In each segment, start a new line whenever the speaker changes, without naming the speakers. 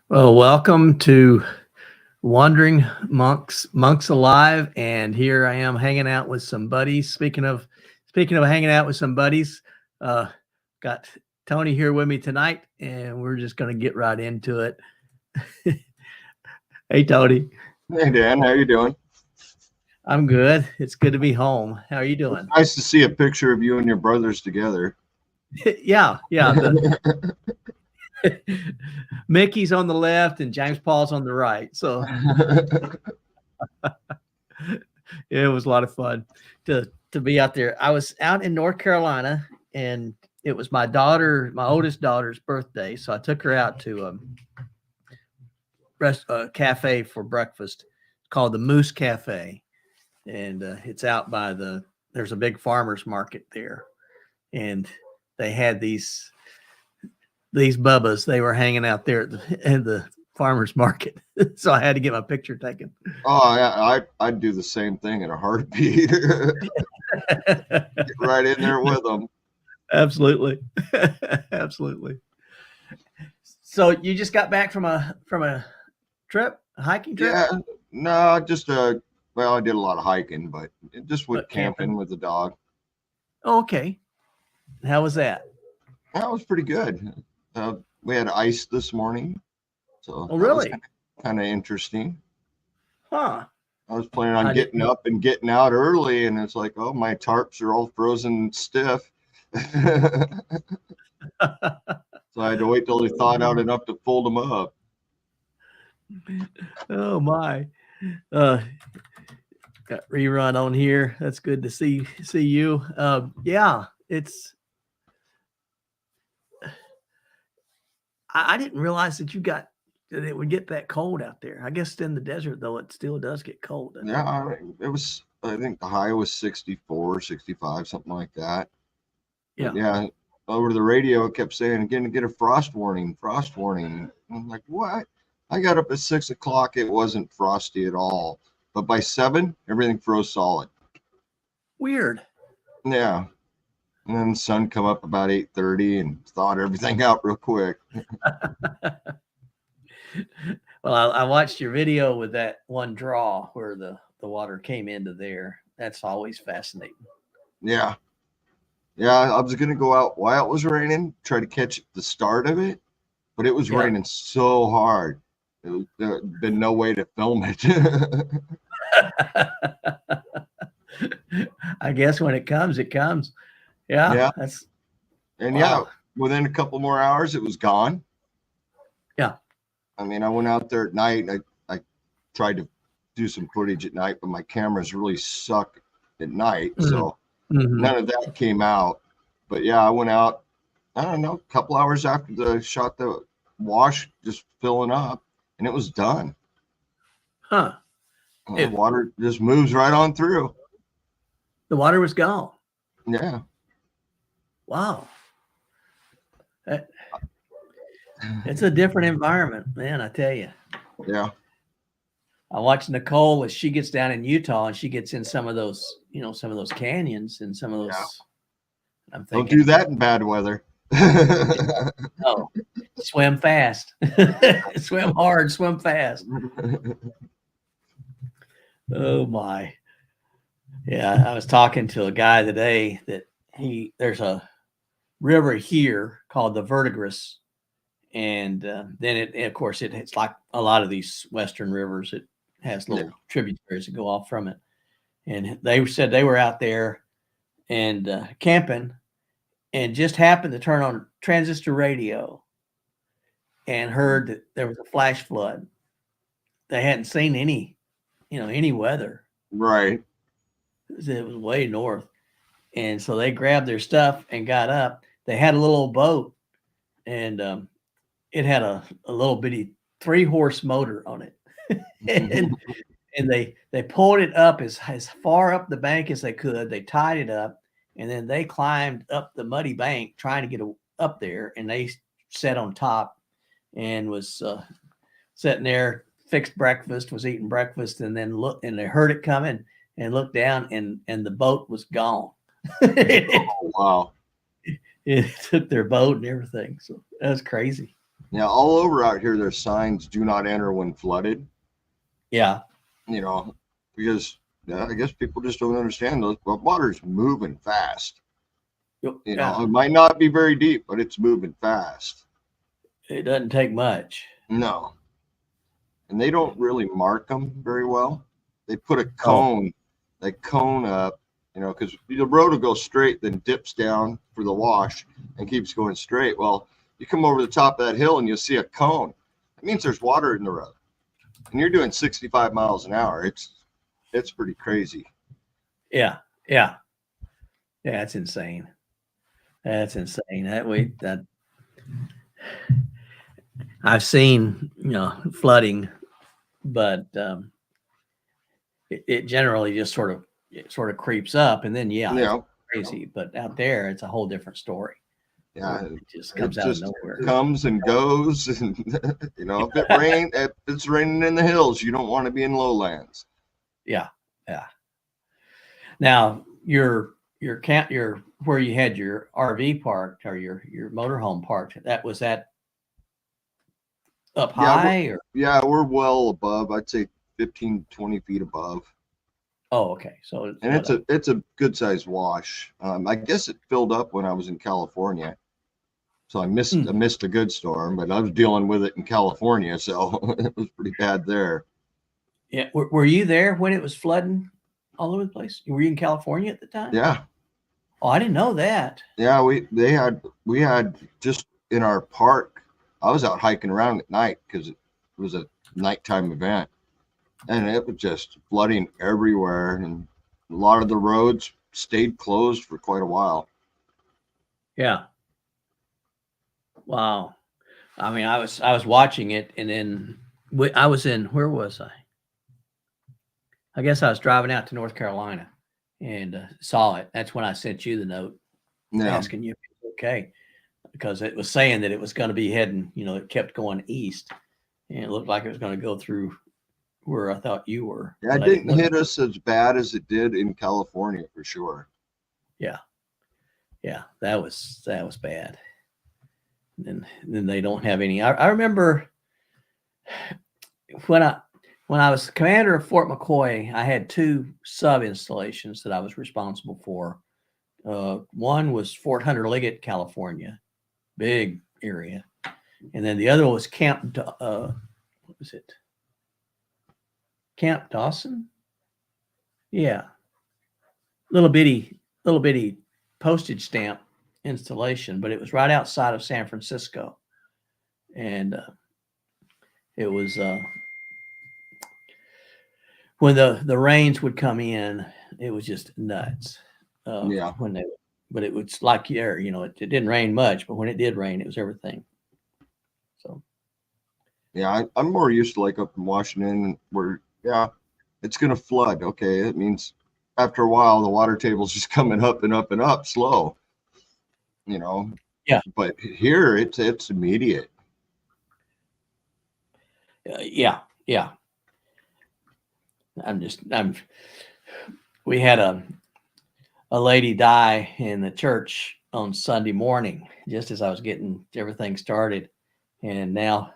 Well, welcome to Wandering Monks Alive, and here I am hanging out with some buddies. Speaking of hanging out with some buddies, uh, got Tony here with me tonight, and we're just going to get right into it. Hey, Tony,
Hey Dan, how you doing?
I'm good. It's good to be home. How are you
It's
doing?
nice to see a picture of you and your brothers together.
Yeah. Mickey's on the left and James Paul's on the right. So it was a lot of fun to be out there. I was out in North Carolina, and it was my oldest daughter's birthday, so I took her out to a cafe for breakfast called the Moose Cafe, and it's out by there's a big farmers market there, and they had these bubbas. They were hanging out there at the farmers market, so I had to get my picture taken.
Oh, yeah, I'd do the same thing in a heartbeat. Get right in there with them.
Absolutely. Absolutely. So you just got back from a trip, a hiking trip?
Yeah, no, just well, I did a lot of hiking, but just went
Camping.
camping with the dog.
Oh, okay. How was that?
That was pretty good. We had ice this morning, so
Oh,
that was
really?
kind of interesting.
Huh.
I was planning on
I didn't
getting
know.
up and getting out early, and it's like, oh, my tarps are all frozen stiff. So I had to wait till they thawed out enough to fold them up.
Oh my. Uh got rerun on here. That's good to see you. Yeah, it's I didn't realize that it would get that cold out there. I guess in the desert though it still does get cold, doesn't it?
Yeah, it was, I think the high was 64, 65, something like that. But
Yeah.
yeah, over the radio, it kept saying, again, get a frost warning, frost warning. I'm like, what? I got up at 6 o'clock. It wasn't frosty at all. But by 7, everything froze solid.
Weird.
Yeah. And then the sun come up about 8:30 and thawed everything out real quick.
Well, I watched your video with that one draw where the water came into there. That's always fascinating.
Yeah. Yeah, I was going to go out while it was raining, try to catch the start of it, but it was
Yeah.
raining so hard. There had been no way to film it.
I guess when it comes, it comes. Yeah,
Yeah.
that's
And yeah,
wow.
within a couple more hours, it was gone.
Yeah.
I mean, I went out there at night. I tried to do some footage at night, but my cameras really suck at night. So
Mhm.
none of that came out. But yeah, I went out, I don't know, a couple hours after the shot the wash just filling up, and it was done.
Huh.
The water just moves right on through.
The water was gone.
Yeah.
Wow. It's a different environment, man, I tell you.
Yeah.
I watch Nicole as she gets down in Utah and she gets in some of those, some of those canyons and some of those.
Yeah.
I'm
Don't
thinking,
do that in bad weather.
oh, swim fast, swim hard, swim fast. Oh my. Yeah, I was talking to a guy today that there's a river here called the Verdigris, and then of course it's like a lot of these western rivers. It has little tributaries that go off from it, and they said they were out there and camping, and just happened to turn on transistor radio, and heard that there was a flash flood. They hadn't seen any weather.
Right.
It was way north. And so they grabbed their stuff and got up. They had a little boat, and it had a little bitty 3-horse motor on it. and they pulled it up as far up the bank as they could. They tied it up, and then they climbed up the muddy bank trying to get up there, and they sat on top and was sitting there, fixed breakfast, was eating breakfast, and then and they heard it coming and looked down, and the boat was gone.
Oh, wow.
It took their boat and everything. So that was crazy.
Yeah, all over out here, there's signs: "Do not enter when flooded."
Yeah.
You know, because I guess people just don't understand the water's moving fast. You know,
Yeah.
it might not be very deep, but it's moving fast.
It doesn't take much.
No, and they don't really mark them very well. They put a
Oh,
cone up, you know, because the road will go straight, then dips down for the wash and keeps going straight. Well, you come over the top of that hill and you'll see a cone. That means there's water in the road, and you're doing 65 miles an hour. It's pretty crazy.
yeah. Yeah. Yeah. That's insane. That's insane. That I've seen, flooding, but it generally just sort of creeps up, and then
You
it's
know,
crazy. But out there, it's a whole different story.
yeah,
It just
it
comes out of
just
nowhere.
comes and goes, and if it's raining in the hills, you don't want to be in lowlands.
Yeah, yeah. Now your where you had your RV parked or your motorhome parked. That up
Yeah,
high or
we're well above. I'd say 15, 20 feet above.
oh, okay. So it's
And
what a
it's a good sized wash. I guess it filled up when I was in California, so I missed a good storm, but I was dealing with it in California, so it was pretty bad there.
yeah. Were you there when it was flooding all over the place? Were you in California at the time?
Yeah,
Oh, I didn't know that.
yeah. We had just in our park. I was out hiking around at night because it was a nighttime event, and it was just flooding everywhere, and a lot of the roads stayed closed for quite a while.
Yeah. Wow. I mean, I was watching it, and then I was in where was I? I guess I was driving out to North Carolina and saw it. That's when I sent you the note
Yeah,
asking you if it was okay because it was saying that it was going to be heading. It kept going east, and it looked like it was going to go through where I thought you were,
yeah.
but
It
I didn't
didn't
know that.
hit us as bad as it did in California for sure.
Yeah, yeah, that was bad. And then they don't have any. I remember when I was commander of Fort McCoy, I had two sub installations that I was responsible for. One was Fort Hunter Liggett, California, big area, and then the other was what was it? Camp Dawson? Yeah, little bitty postage stamp installation, but it was right outside of San Francisco, and it was when the rains would come in, it was just nuts.
Yeah,
When they, but it was like air, it didn't rain much, but when it did rain, it was everything. So
yeah. I'm more used to like up in Washington where it's gonna flood. Okay, it means after a while the water table's just coming up and up and up slow. You know,
yeah,
but here it's immediate.
yeah, yeah. We had a lady die in the church on Sunday morning, just as I was getting everything started. And now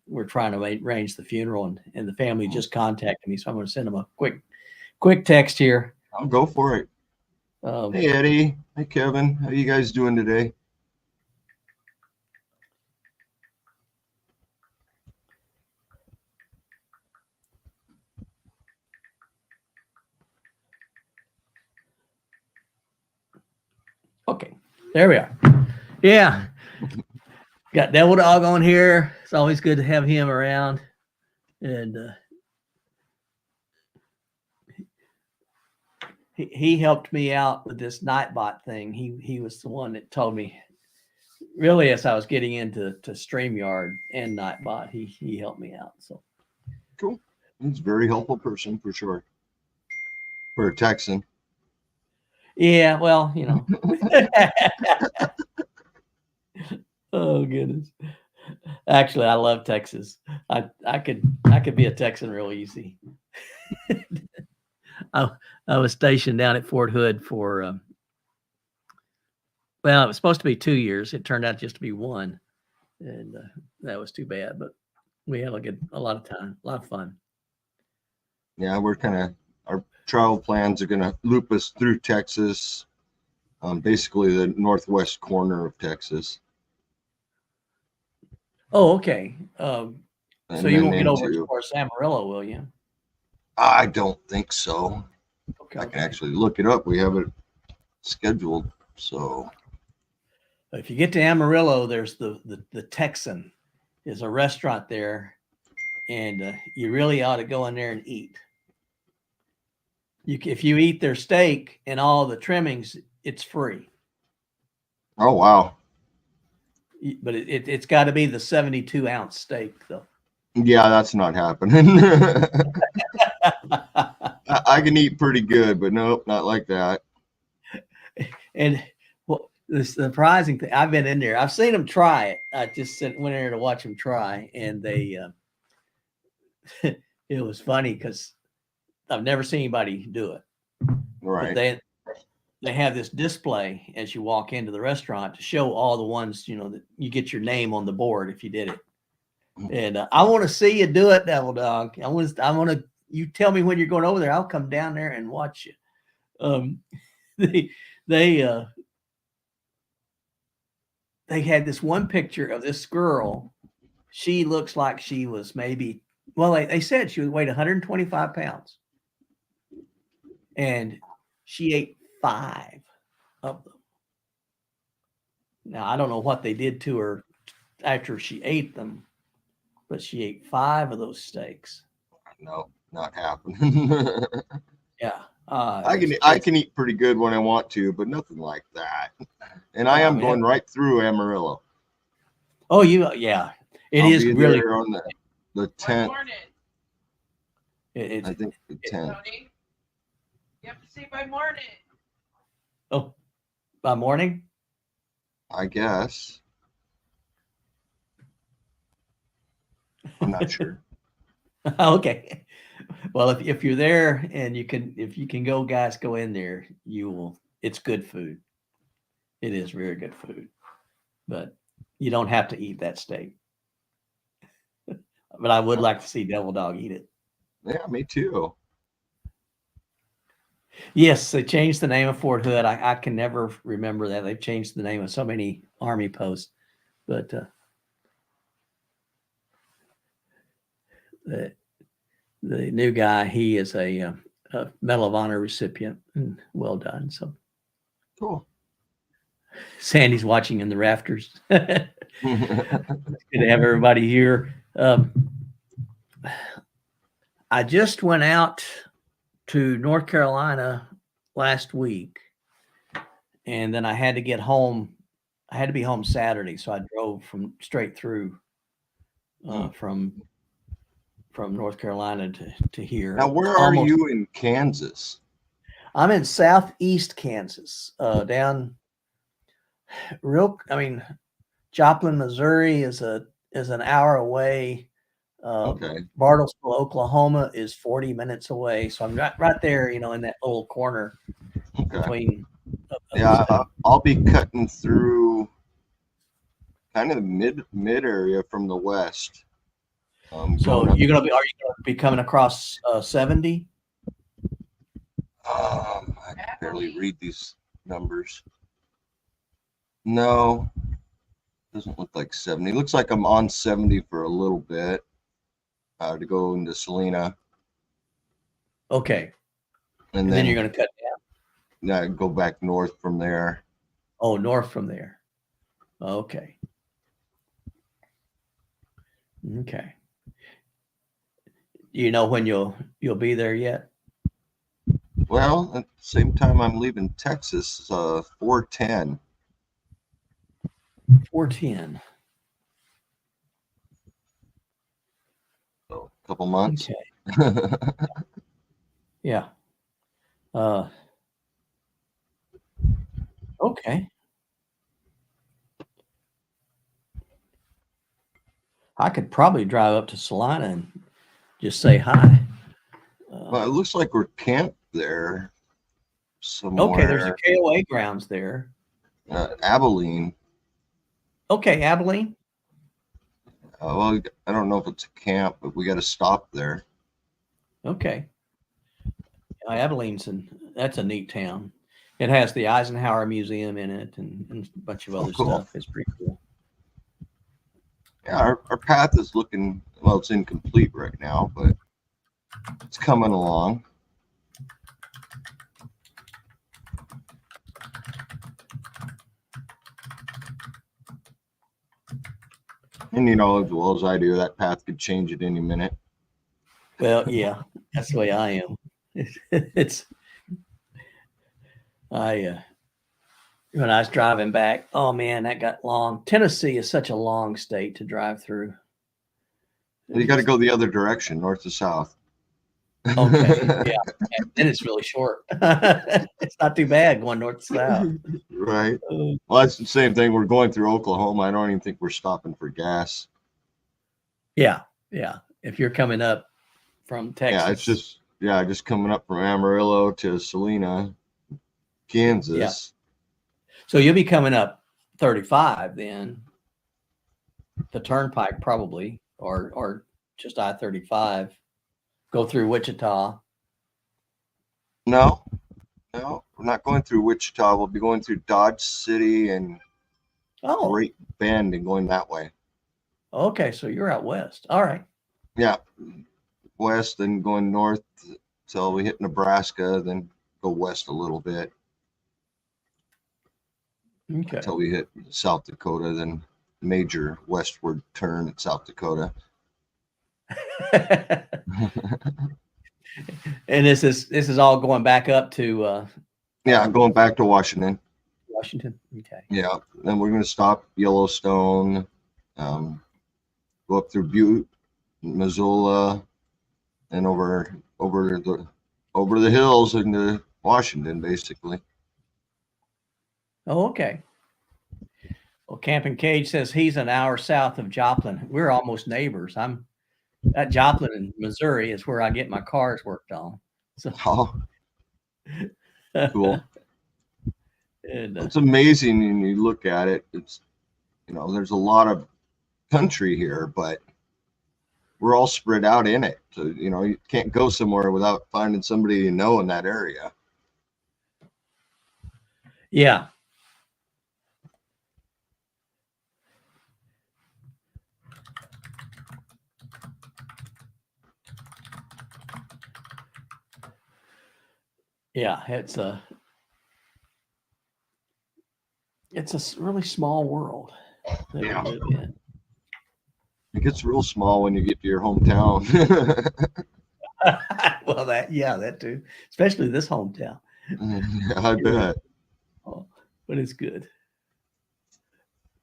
we're trying to arrange the funeral, and the family just contacted me. So I'm going to send them a quick text here.
I'll go for it. Hey Eddie, hey Kevin, how you guys doing today?
Okay, there we are. Yeah, got Devil Dog on here. It's always good to have him around. And he helped me out with this Nightbot thing. He was the one that told me, really, as I was getting into StreamYard and Nightbot, he helped me out. So
Cool. He's a very helpful person for sure. For a Texan.
yeah, well, oh goodness. Actually, I love Texas. I could be a Texan real easy. I was stationed down at Fort Hood for well, it was supposed to be 2 years. It turned out just to be one, and that was too bad, but we had a lot of time, a lot of fun.
Yeah, our travel plans are going to loop us through Texas, basically the northwest corner of Texas.
Oh, okay.
And
So you
then
won't get over as
into,
far as Amarillo, will you?
I don't think so.
Okay.
I can actually look it up. We have it scheduled. So
If you get to Amarillo, there's the Texan is a restaurant there, and you really ought to go in there and eat. If you eat their steak and all the trimmings, it's free.
oh wow.
But it's got to be the 72-ounce steak, though.
Yeah, that's not happening. I can eat pretty good, but nope, not like that.
And well, the surprising thing, I've been in there. I've seen them try it. I just went in there to watch them try, and they it was funny because I've never seen anybody do it.
Right.
But they have this display as you walk into the restaurant to show all the ones, that you get your name on the board if you did it. And I want to see you do it, Devil Dog. I want to. You tell me when you're going over there. I'll come down there and watch you. They had this one picture of this girl. She looks like she was maybe. Well, they said she weighed 125 pounds, and she ate 5 of them. Now I don't know what they did to her after she ate them, but she ate 5 of those steaks.
No, not happening.
Yeah.
I can eat pretty good when I want to, but nothing like that. And I am going right through Amarillo.
Oh, yeah. It is really
on the 10th.
I
think the 10th.
You have to say by morning.
Oh, by morning?
I guess. I'm not sure.
Okay. Well, if you're there and if you can go, guys, go in there. It's good food. It is very good food, but you don't have to eat that steak. But I would like to see Devil Dog eat it.
Yeah, me too.
Yes, they changed the name of Fort Hood. I can never remember that. They've changed the name of so many Army posts, but the new guy, he is a Medal of Honor recipient, and well done. So
cool.
Sandy's watching in the rafters. It's good to have everybody here. I just went out to North Carolina last week, and then I had to get home. I had to be home Saturday, so I drove straight through from North Carolina to here.
Now, where are you in Kansas?
I'm in southeast Kansas, down Joplin, Missouri is an hour away.
Okay.
Bartlesville, Oklahoma is 40 minutes away. So I'm right there, in that little corner between.
Yeah, I'll be cutting through kind of the mid area from the west.
So are you gonna be coming across 70?
I can barely read these numbers. No, doesn't look like 70. Looks like I'm on 70 for a little bit to go into Salina.
Okay.
And
then you're going to cut down?
Yeah, go back north from there.
Oh, north from there. Okay. Okay. Do you know when you'll be there yet?
Well, at the same time I'm leaving Texas, 4/10.
4/10.
So a couple months.
Okay. Yeah. Okay. I could probably drive up to Salina and just say hi.
Well, it looks like we're camped there somewhere.
Okay, there's a KOA grounds there.
Abilene.
Okay, Abilene.
Well, I don't know if it's a camp, but we got to stop there.
Okay. Abilene's that's a neat town. It has the Eisenhower Museum in it and a bunch of
Oh,
other
cool.
stuff. It's pretty cool.
Yeah, our path is looking, well, it's incomplete right now, but it's coming along. And you know, as well as I do, that path could change at any minute.
Well, yeah, that's the way I am. It's when I was driving back, oh man, that got long. Tennessee is such a long state to drive through.
You got to go the other direction, north to south.
Okay, yeah, and then it's really short. It's not too bad going north to south.
Right. Well, that's the same thing. We're going through Oklahoma. I don't even think we're stopping for gas.
Yeah, yeah. If you're coming up from Texas,
Yeah, it's just coming up from Amarillo to Salina, Kansas.
Yeah. So you'll be coming up 35 then, the turnpike probably, or just I-35, go through Wichita.
No, we're not going through Wichita. We'll be going through Dodge City and
Oh,
Great Bend and going that way.
okay. So you're out west. All right.
Yeah, west and going north till we hit Nebraska, then go west a little bit
Okay.
until we hit South Dakota, then major westward turn at South Dakota.
And this is all going back up to
Yeah, going back to Washington.
Washington. Okay.
Yeah, then we're going to stop Yellowstone, go up through Butte, Missoula, and over the hills into Washington, basically.
Oh, okay. Well, Camping Cage says he's an hour south of Joplin. We're almost neighbors. I'm at Joplin in Missouri is where I get my cars worked on. So
Oh, cool.
and,
It's amazing when you look at it. It's, you know, there's a lot of country here, but we're all spread out in it. So, you know, you can't go somewhere without finding somebody you know in that area.
yeah. Yeah, it's a really small world that
Yeah.
we live in.
It gets real small when you get to your hometown.
Well, that too, especially this hometown.
Yeah, I bet.
Oh, but it's good.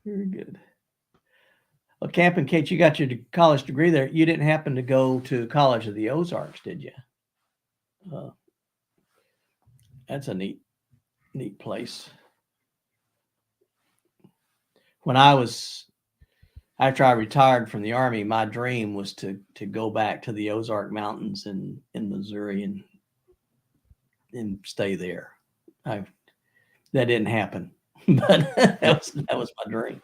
Very good. Well, Camping Kate, you got your college degree there. You didn't happen to go to College of the Ozarks, did you? That's a neat place. When after I retired from the Army, my dream was to go back to the Ozark Mountains in Missouri and stay there. That didn't happen, but that was my dream.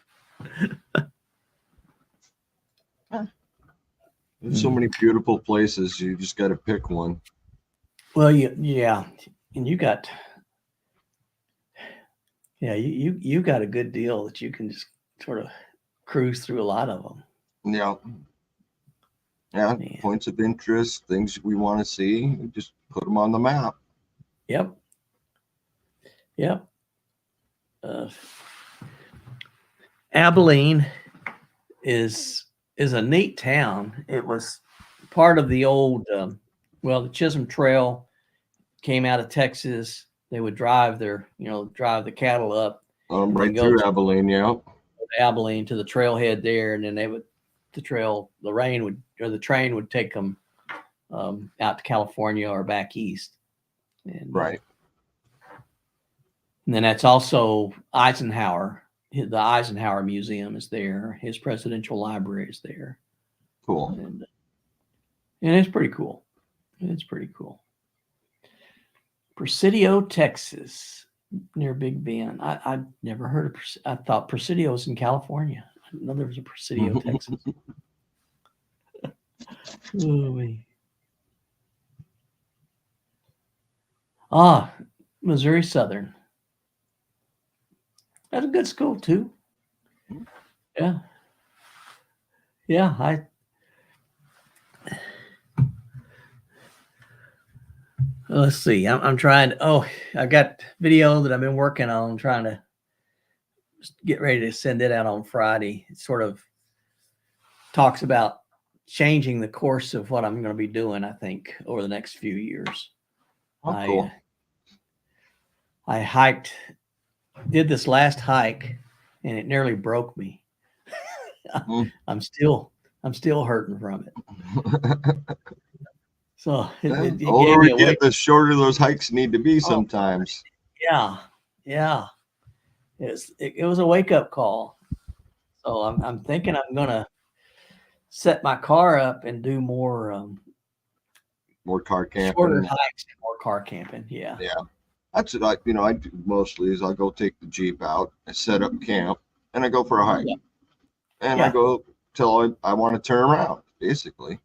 There's so many beautiful places. You just got to pick one.
Well, yeah, and you got you got a good deal that you can just sort of cruise through a lot of them.
Yeah. Yeah.
Man.
Points of interest, things we want to see, just put them on the map.
Yep. Abilene is a neat town. It was part of the old, the Chisholm Trail came out of Texas. They would drive drive the cattle up.
Right through Abilene, yeah.
Abilene to the trailhead there, and then the train would take them out to California or back east. And,
right.
And then that's also Eisenhower. The Eisenhower Museum is there. His presidential library is there.
Cool.
And it's pretty cool. Presidio, Texas, near Big Bend. I'd never heard of. I thought Presidio was in California. I didn't know there was a Presidio, Texas. Ooh, wee. Ah, Missouri Southern. That's a good school too. Yeah. Yeah. Let's see. I'm trying to, I got video that I've been working on, trying to get ready to send it out on Friday. It sort of talks about changing the course of what I'm going to be doing, I think, over the next few years.
Oh, cool.
I did this last hike, and it nearly broke me.
Mm.
I'm still hurting from it. So it
The
gave
older
me
we
a
get, the shorter those hikes need to be
Oh,
sometimes.
yeah, yeah. It was a wake up call. So I'm thinking I'm gonna set my car up and do more
More car
shorter
camping.
hikes and more car camping. Yeah.
Yeah. That's what I do mostly is I'll go take the Jeep out, I set up camp, and I go for a hike.
Yeah.
And I
Yeah.
go till I want to turn around, basically.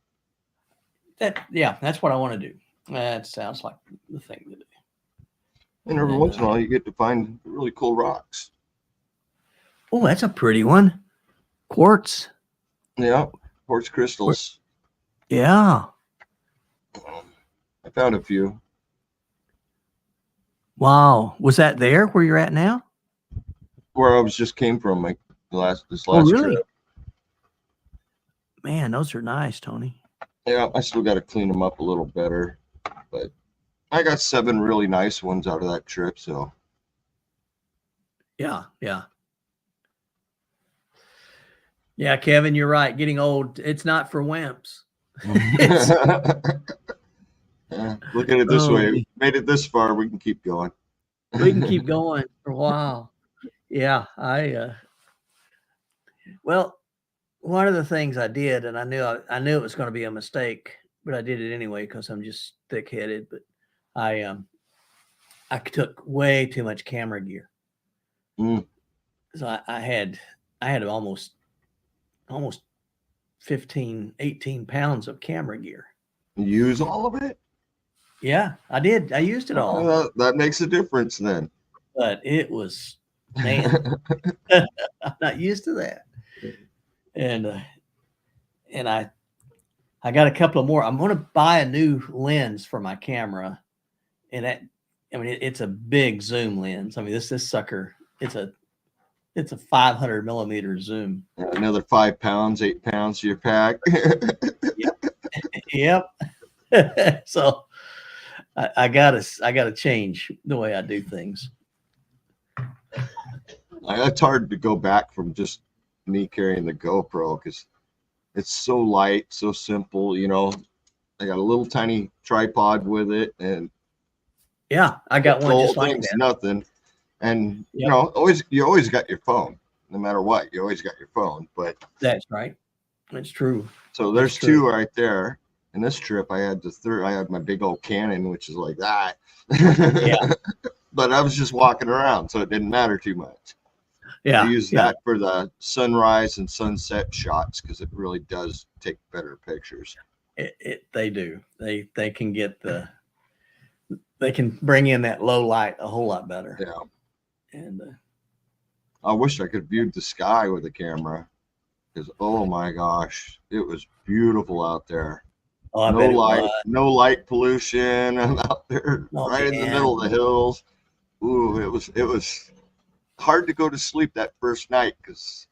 That's what I want to do. That sounds like the thing to do.
And every once in a while you get to find really cool rocks.
Oh, that's a pretty one. Quartz.
Yeah. Quartz crystals.
Yeah.
I found a few.
Wow. Was that there where you're at now?
Where I was just came from like this
Oh,
last
really?
trip.
Man, those are nice, Tony.
Yeah, I still got to clean them up a little better, but I got 7 really nice ones out of that trip. So
Yeah, yeah. Yeah, Kevin, you're right. Getting old, it's not for wimps.
Yeah, look at it this
Oh,
way. Made it this far. We can keep going.
we can keep going for a while. Yeah, well, one of the things I did, and I knew it was going to be a mistake, but I did it anyway because I'm just thick-headed. But I took way too much camera gear.
Mm.
So I had almost 15, 18 pounds of camera gear.
Use all of it?
Yeah, I did. I used it all,
That makes a difference then.
but it was, man, I'm not used to that. And I got a couple of more. I'm going to buy a new lens for my camera, and it's a big zoom lens. I mean, this sucker, it's a 500 millimeter zoom.
Another 5 pounds, 8 pounds to your pack.
Yep. So I gotta change the way I do things.
It's hard to go back from just me carrying the GoPro because it's so light, so simple. I got a little tiny tripod with it, and
Yeah, I got
the
one
whole
just like
thing's
that.
nothing. And
Yep.
you always got your phone, no matter what. You always got your phone. But
That's right. That's true.
so there's
That's true.
2 right there. And this trip, I had I had my big old Canon, which is like that.
Yeah.
But I was just walking around, so it didn't matter too much.
Yeah.
I use that for the sunrise and sunset shots because it really does take better pictures.
They do. They can they can bring in that low light a whole lot better.
Yeah.
And
I wish I could view the sky with the camera because, oh my gosh, it was beautiful out there.
I
No
bet it
light,
was.
no light pollution. I'm out there
Oh,
right in the
man.
middle of the hills. Ooh, it was hard to go to sleep that first night because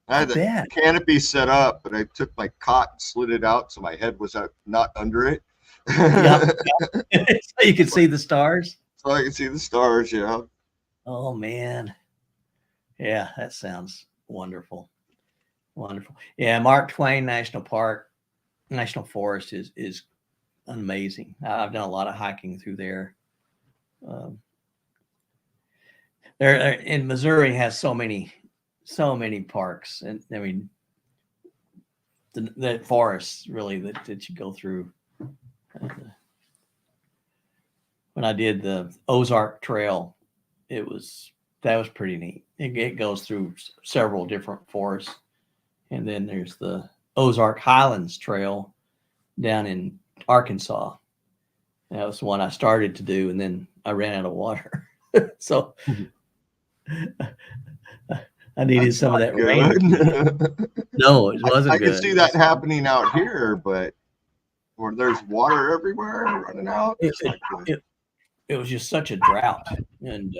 I
I
had the
bet.
canopy set up, but I took my cot and slid it out so my head was not under it.
Yeah. So you could see the stars.
So I can see the stars. Yeah.
Oh man. Yeah, that sounds wonderful. Wonderful. Yeah, Mark Twain National Forest is amazing. I've done a lot of hiking through there. There in Missouri has so many parks, and I mean the forests really that you go through. When I did the Ozark Trail, that was pretty neat. It goes through several different forests, and then there's the Ozark Highlands Trail, down in Arkansas. That was the one I started to do, and then I ran out of water. So I needed
That's
some of
not
that rain.
good.
No, it wasn't
I
good.
can see that happening out here, but where there's water everywhere running out,
It,
it's not good.
it was just such a drought. And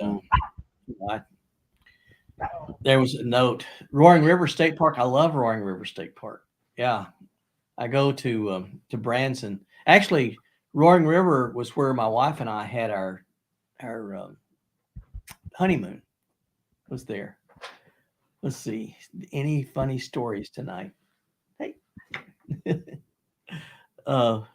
there was a note, Roaring River State Park. I love Roaring River State Park. Yeah. I go to Branson. Actually, Roaring River was where my wife and I had our honeymoon. Was there. Let's see. Any funny stories tonight? Hey. Oh,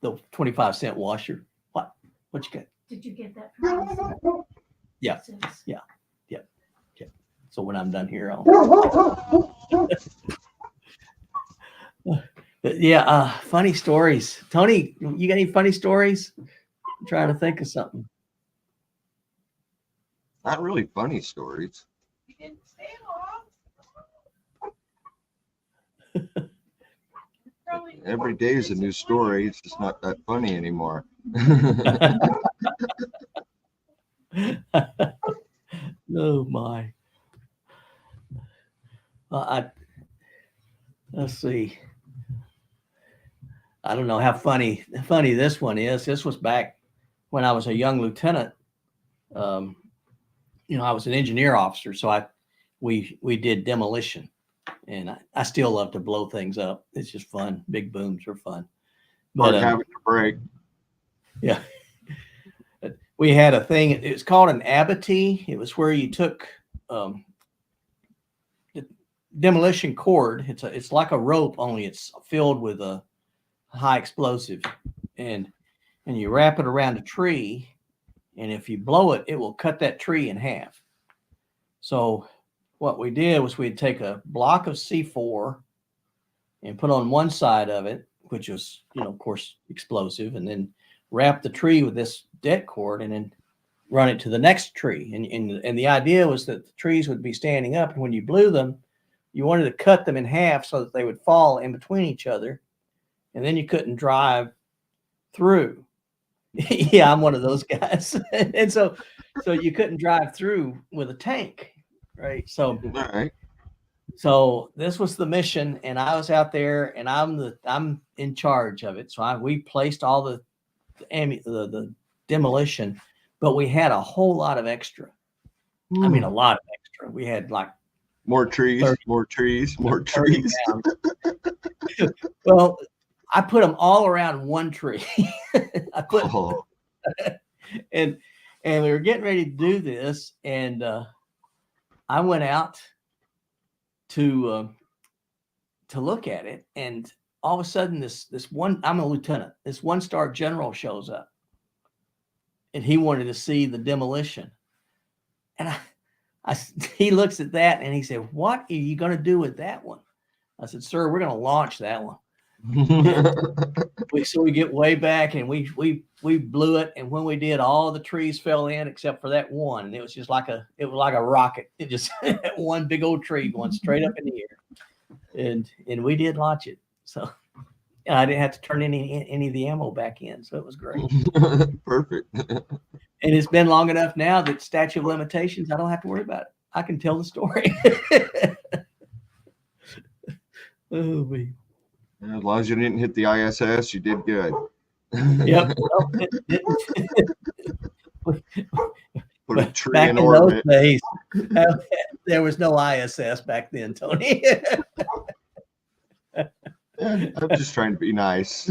the 25-cent washer. What you got?
Did you get that from us?
Yeah.
Since-
Yeah. So when I'm done here, I'll. But yeah, funny stories. Tony, you got any funny stories? I'm trying to think of something.
Not really funny stories.
You didn't stay long. Probably
Every day is a new story. It's just not that funny anymore.
Oh my. Well, let's see. I don't know how funny this one is. This was back when I was a young lieutenant. I was an engineer officer, so we did demolition, and I still love to blow things up. It's just fun. Big booms are fun.
Hard
But
having to break.
yeah, we had a thing. It's called an abattis. It was where you took the demolition cord. It's like a rope, only it's filled with a high explosive, and you wrap it around a tree, and if you blow it, it will cut that tree in half. So what we did was we'd take a block of C4 and put on one side of it, which was, of course, explosive, and then wrap the tree with this det cord and then run it to the next tree. And the idea was that the trees would be standing up, and when you blew them, you wanted to cut them in half so that they would fall in between each other, and then you couldn't drive through. Yeah, I'm one of those guys. And so you couldn't drive through with a tank, right? So
All right.
So this was the mission, and I was out there, and I'm in charge of it. So we placed all the demolition, but we had a whole lot of extra. I mean, a lot of extra. We had like
More trees,
30
more trees, more
30
trees.
pounds. Well, I put them all around one tree.
Oh,
and we were getting ready to do this, and I went out to look at it, and all of a sudden this one, I'm a lieutenant, this 1-star general shows up, and he wanted to see the demolition. And he looks at that and he said, "What are you going to do with that one?" I said, "Sir, we're going to launch that one." So we get way back, and we blew it, and when we did, all the trees fell in except for that one, and it was just like a rocket. It just one big old tree going straight up in the air, and we did launch it. So I didn't have to turn any of the ammo back in, so it was great.
Perfect.
And it's been long enough now that statute of limitations, I don't have to worry about it. I can tell the story. Oh, man.
As long as you didn't hit the ISS, you did good.
Yep.
Put a tree
Back
in
in those
orbit.
days, there was no ISS back then, Tony.
I'm just trying to be nice.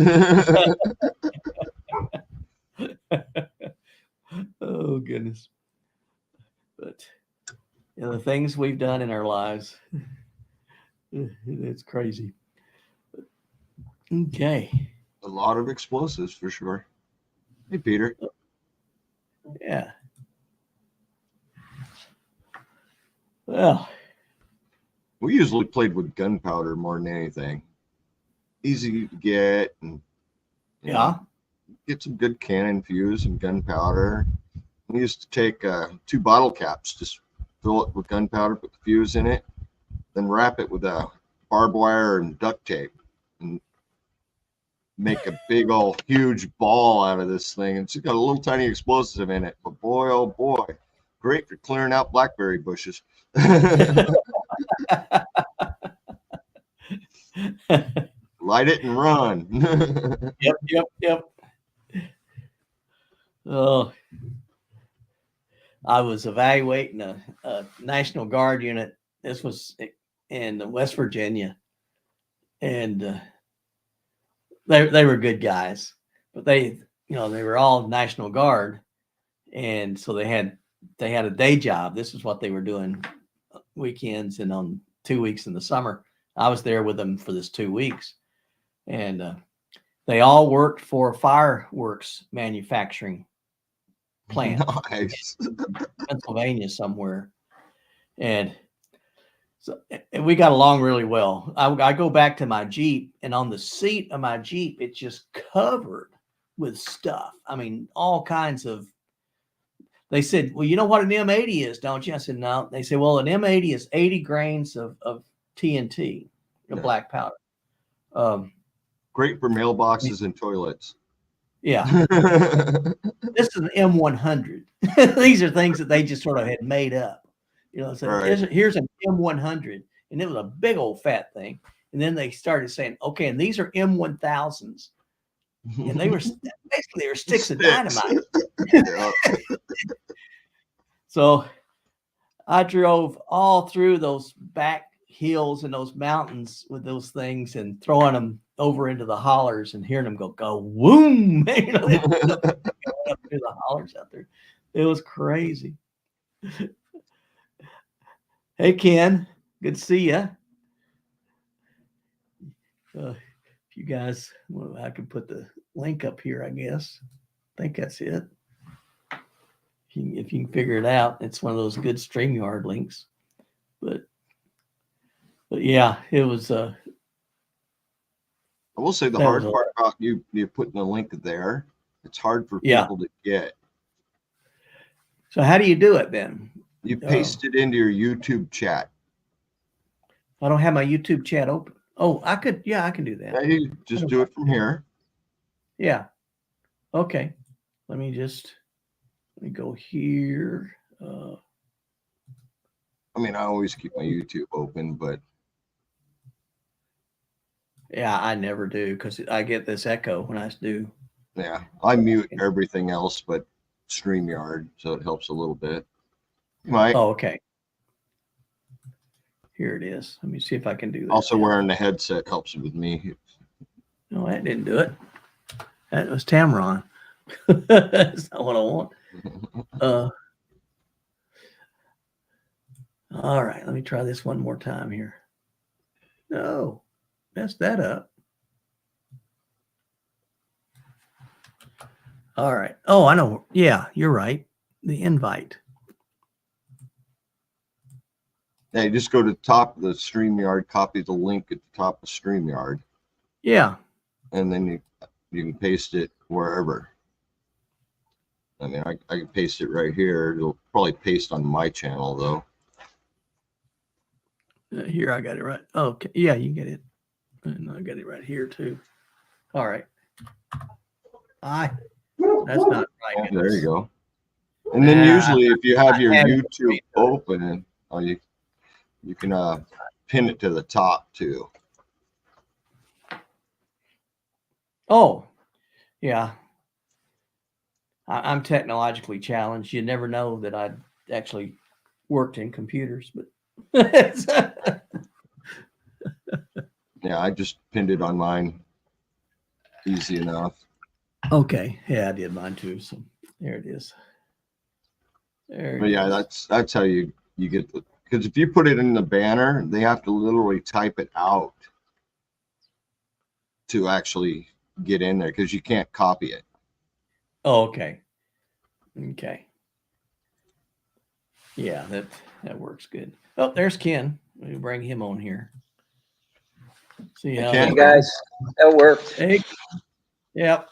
Oh, goodness. But the things we've done in our lives, it's crazy. Okay.
A lot of explosives for sure. Hey, Peter.
Yeah. Well,
We usually played with gunpowder more than anything. Easy to get, and you
yeah.
know, get some good cannon fuse and gunpowder. We used to take 2 bottle caps, just fill it with gunpowder, put the fuse in it, then wrap it with a barbed wire and duct tape. and make a big old huge ball out of this thing. It's got a little tiny explosive in it, but boy, oh boy, great for clearing out blackberry bushes. Light it and run.
Yep. Oh, I was evaluating a National Guard unit. This was in West Virginia, and they were good guys, but they were all National Guard, and so they had a day job. This is what they were doing weekends and on 2 weeks in the summer. I was there with them for this 2 weeks, and they all worked for fireworks manufacturing plant
Nice.
in Pennsylvania somewhere. And so and we got along really well. I go back to my Jeep, and on the seat of my Jeep, it's just covered with stuff. I mean, all kinds of. They said, well, you know what an M80 is, don't you? I said, no. They said, well, an M80 is 80 grains of TNT,
Yeah.
black powder.
Great for mailboxes and toilets.
Yeah. This is an M100. These are things that they just sort of had made up. So
Right.
here's an M100, and it was a big old fat thing. And then they started saying, okay, and these are M1000s. And they were sticks of dynamite.
Yeah.
So I drove all through those back hills and those mountains with those things and throwing them over into the hollers and hearing them go whoom. They up through the hollers out there. It was crazy. Hey, Ken, good to see you. If you guys, well, I can put the link up here, I guess. I think that's it. If you can figure it out, it's one of those good StreamYard links. But yeah, it was.
I will say the
That
hard
was a
part about you putting the link there, it's hard for
Yeah.
people to get.
So how do you do it then?
You paste it into your YouTube chat.
I don't have my YouTube chat open. Oh, I could. Yeah, I can do
Yeah,
that.
you just do it from here.
Yeah. Okay. Let me go here.
I mean, I always keep my YouTube open, but
Yeah, I never do because I get this echo when I do.
yeah, I mute everything else but StreamYard, so it helps a little bit. You might.
Oh, okay. Here it is. Let me see if I can do that.
Also, wearing the headset helps with me.
No, that didn't do it. That was Tamron. That's not what I want. All right, let me try this one more time here. No, messed that up. All right. Oh, I know. Yeah, you're right. The invite.
Yeah, you just go to the top of the StreamYard, copy the link at the top of StreamYard,
Yeah.
and then you can paste it wherever. I mean, I can paste it right here. It'll probably paste on my channel though.
Here, I got it right. Okay. Yeah, you get it. And I got it right here too. All right. That's not right.
Oh, there you go. And then usually if you have your YouTube open, you can pin it to the top too.
Oh, yeah. I'm technologically challenged. You never know that I actually worked in computers, but
Yeah, I just pinned it on mine. Easy enough.
okay. Yeah, I did mine too. So there it is. There.
But yeah, that's how you get the, because if you put it in the banner, they have to literally type it out to actually get in there because you can't copy it.
Oh, okay. Okay. Yeah, that works good. Oh, there's Ken. Let me bring him on here. See how
Ken.
Hey guys, that worked.
Hey. Yep.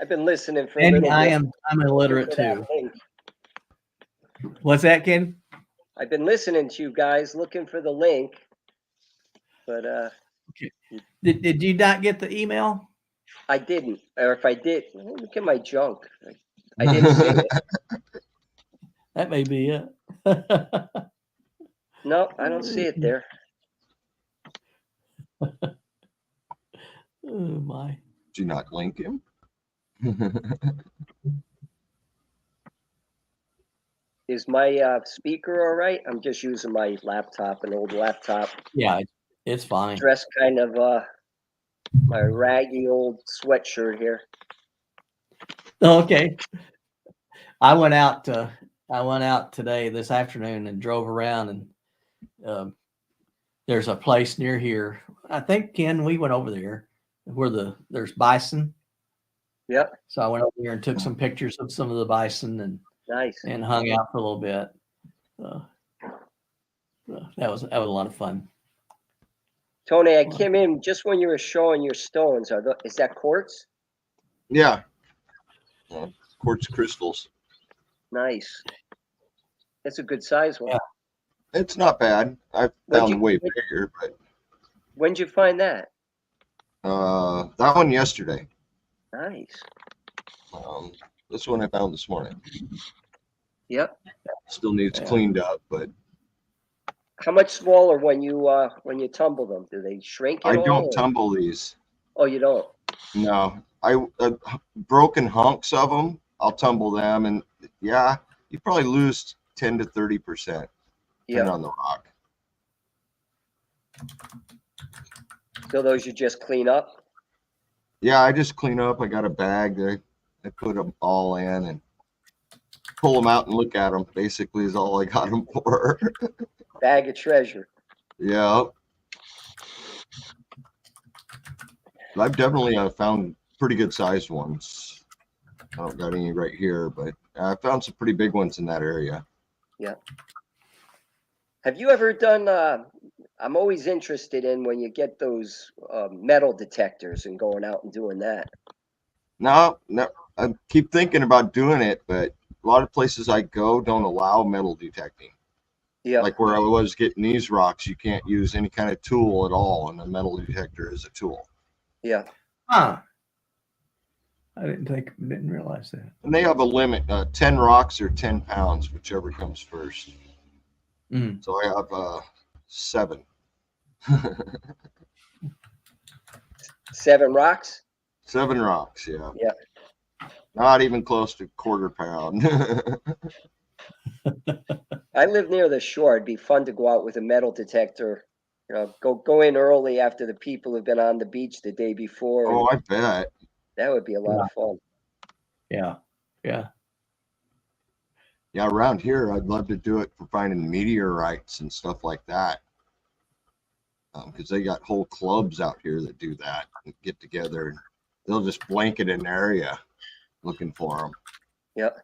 I've been listening for a
And
little bit.
I'm illiterate
for that
too.
link.
What's that, Ken?
I've been listening to you guys, looking for the link. but
Did you not get the email?
I didn't. Or if I did, look at my junk. I didn't see it.
That may be it.
No, I don't see it there.
Oh my.
Did you not link him?
Is my speaker all right? I'm just using my laptop, an old laptop.
Yeah, it's fine.
Dressed kind of my raggy old sweatshirt here.
Okay. I went out today this afternoon and drove around, and there's a place near here. I think, Ken, we went over there where there's bison.
Yep,
So I went over there and took some pictures of some of the bison
nice.
and hung out for a little bit. That was a lot of fun.
Tony, I came in just when you were showing your stones. Is that quartz?
Yeah. Quartz crystals.
Nice. That's a good size one.
Yeah.
It's not bad. I found way bigger, but
When'd you find that?
that one yesterday.
Nice.
This one I found this morning.
Yep.
Still needs
Yeah.
cleaned up, but
How much smaller when you tumble them? Do they shrink
I
at all?
don't
or-
tumble these.
Oh, you don't.
No, I broken hunks of them. I'll tumble them, and yeah, you probably lose 10 to 30% depending
Yeah.
on the rock.
So those you just clean up.
Yeah, I just clean up. I got a bag that I put them all in and pull them out and look at them. Basically, is all I got them for.
Bag of treasure.
Yeah. I've definitely found pretty good sized ones. I don't got any right here, but I found some pretty big ones in that area.
Have you ever done? I'm always interested in when you get those metal detectors and going out and doing that.
No, I keep thinking about doing it, but a lot of places I go don't allow metal detecting.
Yeah.
Like where I was getting these rocks, you can't use any kind of tool at all, and a metal detector is a tool.
Yeah.
Huh. I didn't realize that.
And they have a limit, 10 rocks or 10 pounds, whichever comes first.
Mm.
So I have 7.
7 rocks.
7 rocks, yeah.
Yeah.
Not even close to quarter pound.
I live near the shore. It'd be fun to go out with a metal detector. You know, go in early after the people have been on the beach the day before.
Oh, I bet.
That would be a lot of fun.
Yeah. Yeah.
Yeah, around here, I'd love to do it for finding meteorites and stuff like that. Because they got whole clubs out here that do that and get together. And they'll just blanket an area looking for them.
Yep.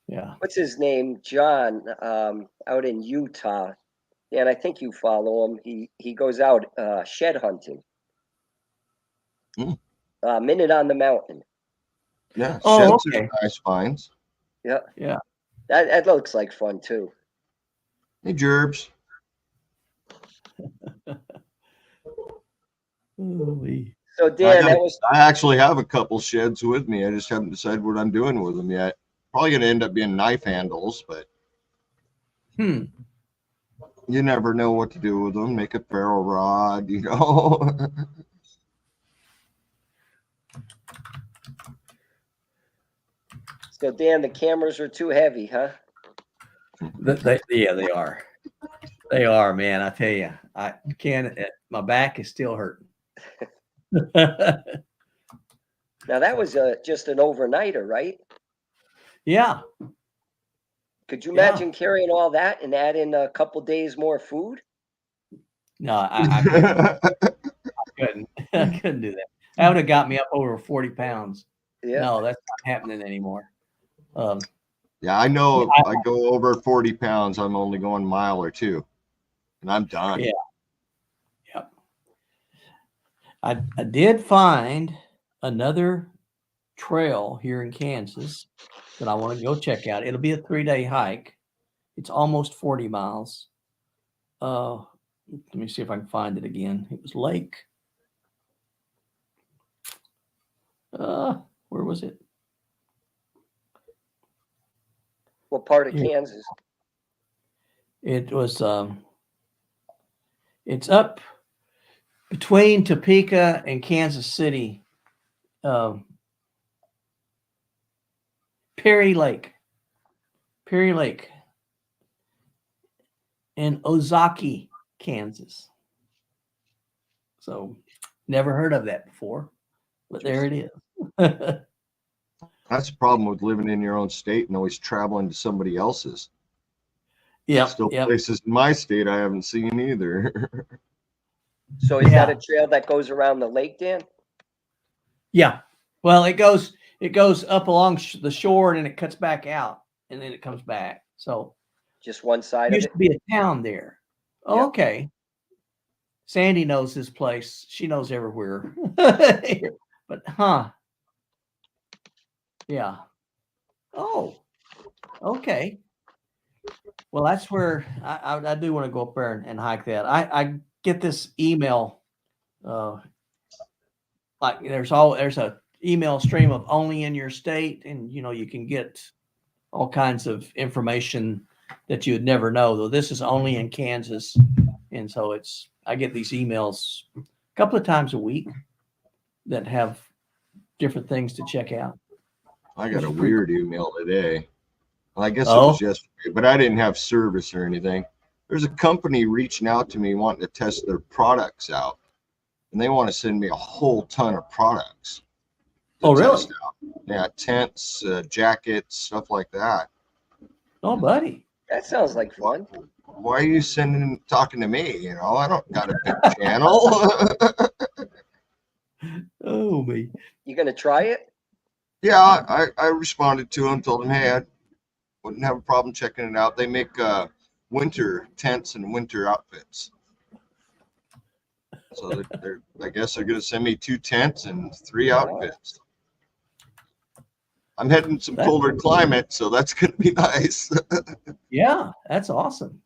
Yeah.
What's his name? John, out in Utah. Yeah, and I think you follow him. He goes out shed hunting. Minute on the Mountain.
Yeah,
Oh,
sheds
okay.
are nice finds.
Yeah.
Yeah.
That looks like fun too.
Hey, Gerbs.
Holy.
So Dan,
I
that was
I actually have a couple sheds with me. I just haven't decided what I'm doing with them yet. Probably going to end up being knife handles, but
Hmm.
you never know what to do with them. Make a ferro rod, you know.
so Dan. The cameras are too heavy, huh?
Yeah, they are. They are, man. I tell you, I can't. My back is still hurting.
Now that was just an overnighter, right?
Yeah.
Could you
Yeah.
imagine carrying all that and add in a couple days more food?
No, I couldn't. I couldn't do that. That would have got me up over 40 pounds.
Yeah.
No, that's not happening anymore.
Yeah, I know if I go over 40 pounds, I'm only going a mile or two, and I'm done.
Yeah. Yep. I did find another trail here in Kansas that I want to go check out. It'll be a 3-day hike. It's almost 40 miles. Let me see if I can find it again. It was Lake. Where was it?
What part of
Yeah.
Kansas?
It was it's up between Topeka and Kansas City. Perry Lake. Perry Lake in Ozaki, Kansas. So never heard of that before, but there it is.
That's the problem with living in your own state and always traveling to somebody else's.
Yep,
Still
yep.
places in my state I haven't seen either.
So is that a
Yeah.
trail that goes around the lake, Dan?
Yeah. Well, it goes up along the shore and then it cuts back out and then it comes back. So
Just one side of
used
it?
to be a town there.
Yep.
Okay. Sandy knows this place. She knows everywhere. But yeah. Oh, okay. Well, that's where I do want to go up there and hike that. I get this email, like there's a email stream of only in your state, and you can get all kinds of information that you would never know. Though this is only in Kansas, and so I get these emails a couple of times a week that have different things to check out.
I got a
Pretty
weird email today. Well, I guess it
Oh.
was yesterday, but I didn't have service or anything. There's a company reaching out to me wanting to test their products out, and they want to send me a whole ton of products. to
Oh, really?
test out. Yeah, tents, jackets, stuff like that.
Oh, buddy.
That sounds like fun.
Why are you talking to me? I don't got a big channel.
Oh, me.
You gonna try it?
Yeah, I responded to him, told him, hey, I wouldn't have a problem checking it out. They make winter tents and winter outfits. So I guess they're going to send me 2 tents and 3 outfits. I'm heading some colder climate, so that's going to be nice.
Yeah, that's awesome.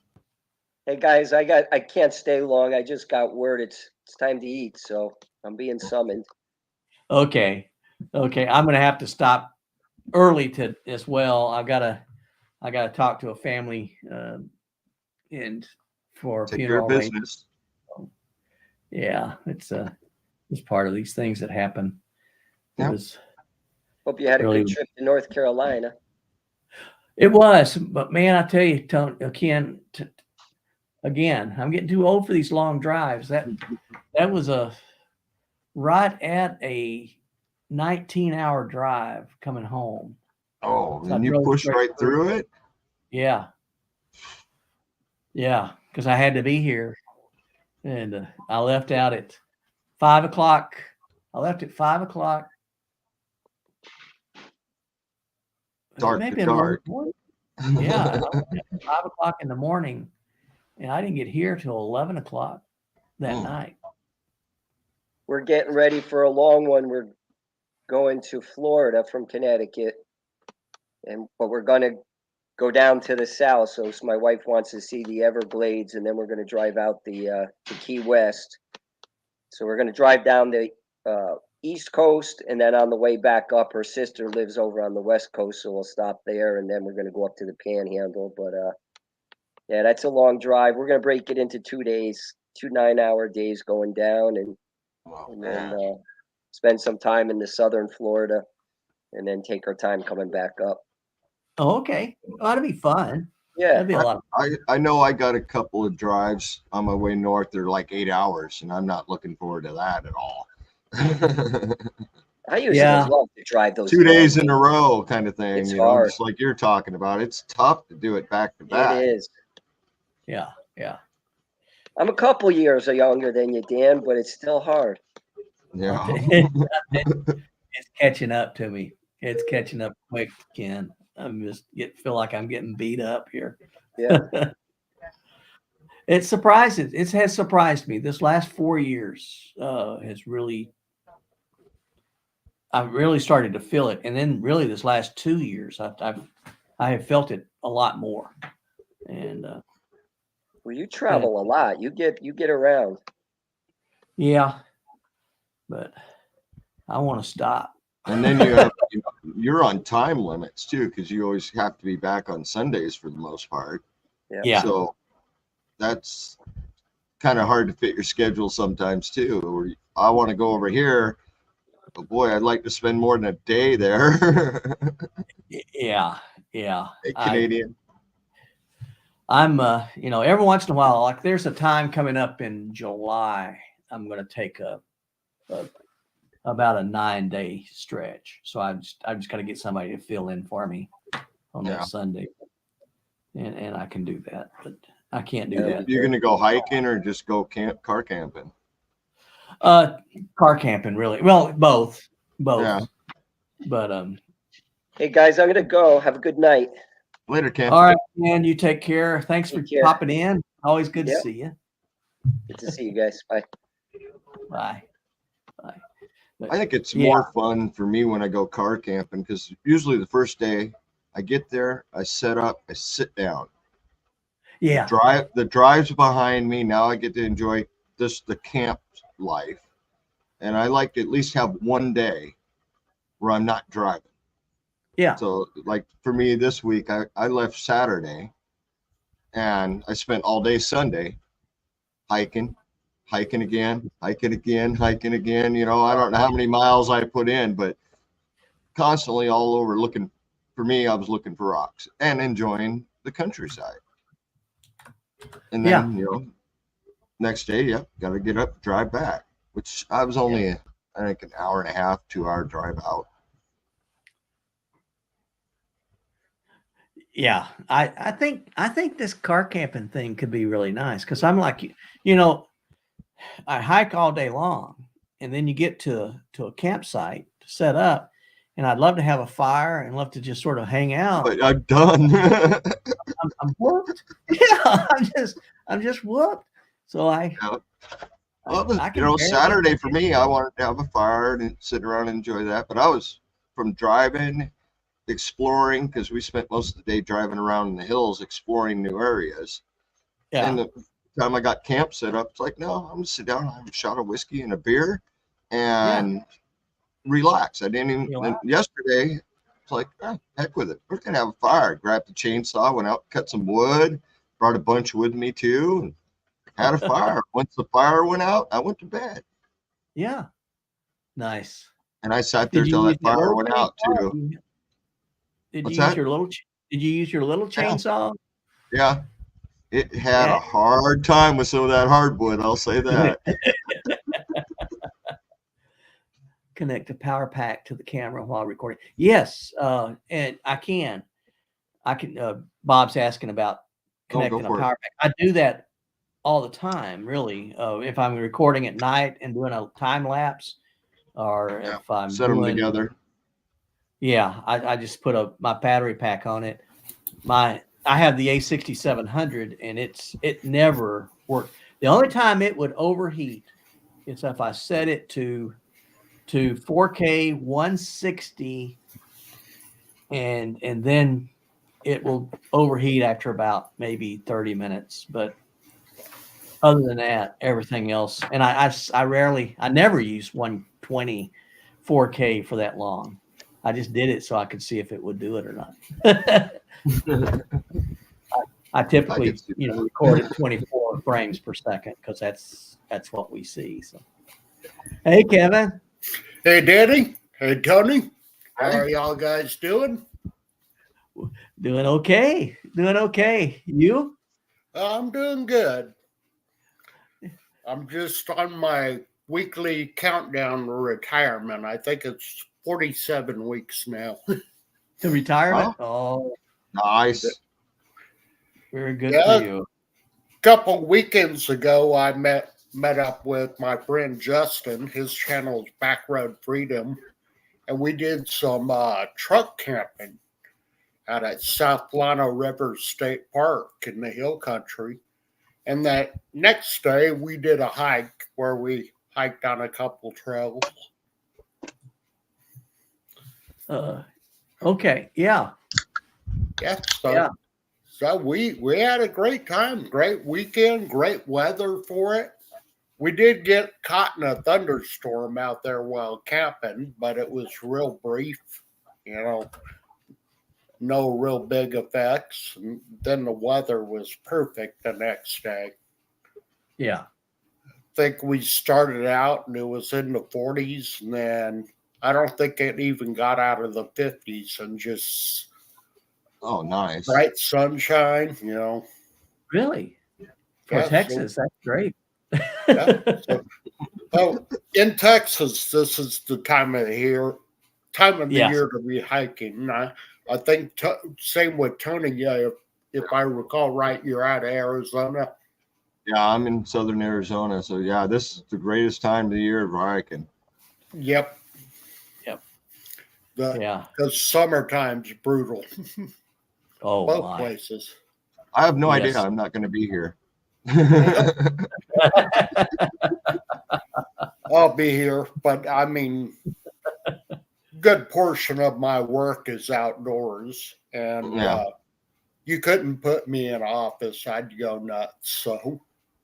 Hey guys, I can't stay long. I just got word it's time to eat, so I'm being summoned.
Okay. I'm gonna have to stop early as well. I gotta talk to a family and for a
Take care
funeral.
of business.
Yeah, it's part of these things that happen. It
Yep.
was
Hope you had a
Really-
good trip to North Carolina.
It was, but man, I tell you, Tony, again, I'm getting too old for these long drives. That was right at a 19-hour drive coming home.
Oh,
So I
and you
drove
pushed
straight
right through it?
Yeah, because I had to be here, and I left out at 5 o'clock. I left at 5 o'clock.
Dark to
Maybe
dark.
Yeah, I left at 5 o'clock in the morning, and I didn't get here till 11 o'clock that
Hmm.
night.
We're getting ready for a long one. We're going to Florida from Connecticut, but we're gonna go down to the south. So my wife wants to see the Everglades, and then we're gonna drive out the Key West. So we're gonna drive down the East Coast, and then on the way back up, her sister lives over on the West Coast, so we'll stop there, and then we're gonna go up to the Panhandle. But yeah, that's a long drive. We're gonna break it into 2 days, 2 9-hour days going down, and
Oh,
then
man.
spend some time in the southern Florida, and then take our time coming back up.
Oh, okay. Well, that'd be fun.
Yeah,
That'd be a lot.
I know I got a couple of drives on my way north. They're like 8 hours, and I'm not looking forward to that at all.
I usually
Yeah.
love to drive those.
2 days in
long
a row kind of thing,
It's hard.
just like you're talking about. It's tough to do it back to
days.
back.
It is.
Yeah.
I'm a couple years younger than you, Dan, but it's still hard.
Yeah.
It's catching up to me. It's catching up quick, Ken. I'm just feel like I'm getting beat up here.
Yeah.
It surprises. It has surprised me. This last 4 years has really. I've really started to feel it, and then really this last 2 years, I have felt it a lot more, and
Well, you travel a lot. You get around.
Yeah, but I want to stop.
And then you have, you're on time limits too, because you always have to be back on Sundays for the most part.
Yeah.
So that's kind of hard to fit your schedule sometimes too. Or I want to go over here, but boy, I'd like to spend more than a day there.
Yeah. Yeah.
Hey, Canadian.
I'm every once in a while, like there's a time coming up in July, I'm going to take about a 9-day stretch. So I'm just got to get somebody to fill in for me on
Yeah.
that Sunday. And I can do that, but I can't do that.
You're gonna go hiking or just go car camping?
Car camping, really. Well, both.
Yeah.
But
Hey guys, I'm gonna go. Have a good night.
Later, Cam.
all right, man, you take care. Thanks for
Take care.
popping in. Always good to
Yep.
see you.
Good to see you guys. Bye.
Bye. Bye.
I think it's
Yeah.
more fun for me when I go car camping because usually the first day I get there, I set up, I sit down.
Yeah.
The drive's behind me. Now I get to enjoy the camp life. And I like to at least have one day where I'm not driving.
Yeah.
So like for me this week, I left Saturday and I spent all day Sunday hiking again. I don't know how many miles I put in, but constantly all over looking. For me, I was looking for rocks and enjoying the countryside. And then, next day, got to get up, drive back, which I was only, I think, an hour and a half, 2-hour drive out.
Yeah. I think this car camping thing could be really nice because I'm like, I hike all day long and then you get to a campsite to set up and I'd love to have a fire and love to just sort of hang out.
But I'm done.
I'm whooped. Yeah, I'm just whooped. So I can barely
Saturday for me, I wanted to have a fire and sit around and enjoy that. But I was from driving, exploring, because we spent most of the day driving around in the hills, exploring new areas.
Yeah.
And the time I got camp set up, it's like, no, I'm gonna sit down, have a shot of whiskey and a beer, and relax. I didn't even. And yesterday, it's like, heck with it. We're gonna have a fire. Grabbed the chainsaw, went out, cut some wood, brought a bunch with me too, and had a fire. Once the fire went out, I went to bed.
Yeah. Nice.
And I sat there till that fire went out too.
Did
What's
you use
that?
your little? Did you use your little chainsaw?
Yeah. It had a hard time with some of that hardwood. I'll say that.
Connect a power pack to the camera while recording. Yes, and I can. Bob's asking about connecting a power pack. I do that all the time, really. If I'm recording at night and doing a time lapse, or if I'm
set them together.
Yeah, I just put my battery pack on it. I have the A6700 and it never worked. The only time it would overheat is if I set it to 4K 160 and then it will overheat after about maybe 30 minutes. But other than that, everything else. And I never use 120 4K for that long. I just did it so I could see if it would do it or not. I typically, record at 24 frames per second because that's what we see. So, hey, Kevin.
Hey, Danny. Hey, Tony. How are y'all guys doing?
Doing okay. Doing okay. You?
I'm doing good. I'm just on my weekly countdown to retirement. I think it's 47 weeks now.
To retirement? Oh,
nice.
Very good for you.
A couple weekends ago, I met up with my friend Justin. His channel is Backroad Freedom, and we did some truck camping out at South Llano River State Park in the hill country. And that next day, we did a hike where we hiked on a couple trails.
Okay. Yeah.
Yeah. So we had a great time, great weekend, great weather for it. We did get caught in a thunderstorm out there while camping, but it was real brief, you know, no real big effects. And then the weather was perfect the next day.
Yeah.
Think we started out and it was in the 40s, and then I don't think it even got out of the 50s, and just
Oh, nice.
bright sunshine, you know.
Really? For
Yeah, so-
Texas, that's great.
Yeah, so- oh, in Texas, this is the time of the year
Yes.
to be hiking. I think same with Tony. Yeah, if I recall right, you're out of Arizona.
Yeah, I'm in southern Arizona, so yeah, this is the greatest time of the year for hiking.
Yep.
Yep.
Because
Yeah.
summertime's brutal,
Oh
both
my.
places.
I have no idea.
Yes.
I'm not going to be here.
I'll be here, but I mean, good portion of my work is outdoors, and
Yeah.
you couldn't put me in an office; I'd go nuts. So,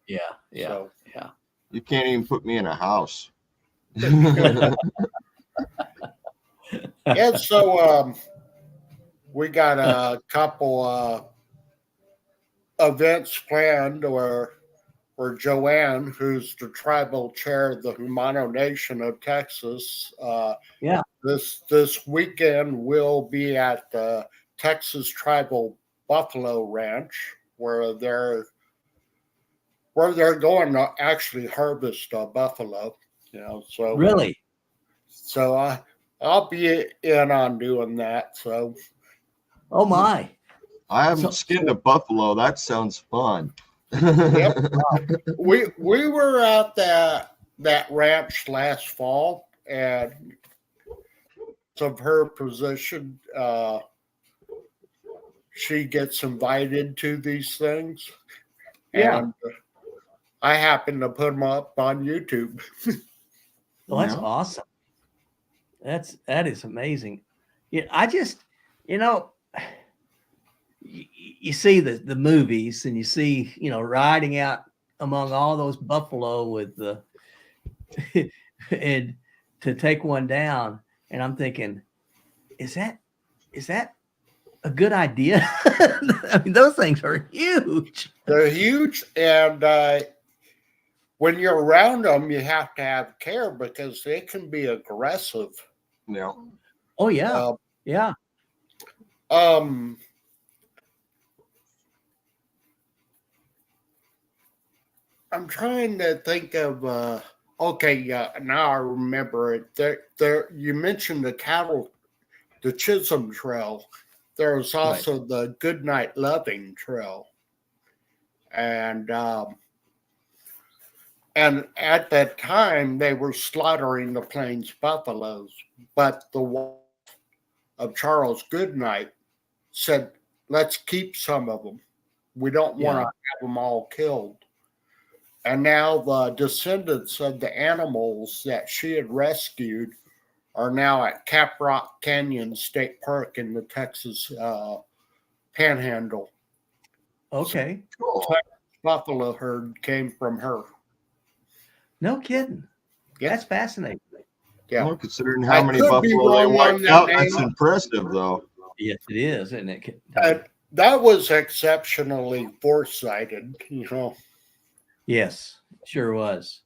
Yeah. Yeah.
so
Yeah.
You can't even put me in a house.
yeah. So, we got a couple events planned, where Joanne, who's the tribal chair of the Humano Nation of Texas,
Yeah.
this weekend will be at the Texas Tribal Buffalo Ranch, where they're going to actually harvest a buffalo. You know, so
Really?
I'll be in on doing that. So
Oh my.
I haven't
So-
skinned a buffalo. That sounds fun.
Yep. we were at that ranch last fall, and of her position, she gets invited to these things.
Yeah.
And I happen to put them up on YouTube.
Well, that's
Yeah.
awesome. That is amazing. Yeah, I just, you know, you see the movies and you see, riding out among all those buffalo with the and to take one down, and I'm thinking, is that a good idea? I mean, those things are huge.
They're huge, and when you're around them, you have to have care because they can be aggressive.
Yeah.
Oh yeah,
Uh,
yeah.
I'm trying to think of. Okay, yeah, now I remember it. There. You mentioned the Chisholm Trail. There was also the Goodnight Loving Trail, and at that time they were slaughtering the plains buffaloes, but the wife of Charles Goodnight said, "Let's keep some of them. We don't want to have them all killed." And now the descendants of the animals that she had rescued are now at Caprock Canyon State Park in the Texas Panhandle.
Okay,
Cool.
Buffalo herd came from her.
no kidding.
Yeah.
That's fascinating.
Yeah.
Well, considering
I
how many
could be
buffalo they
wrong on
wiped
that
out,
name.
that's impressive, though.
Yes, it is, isn't it?
And that was exceptionally foresighted, you know.
Yes, sure was.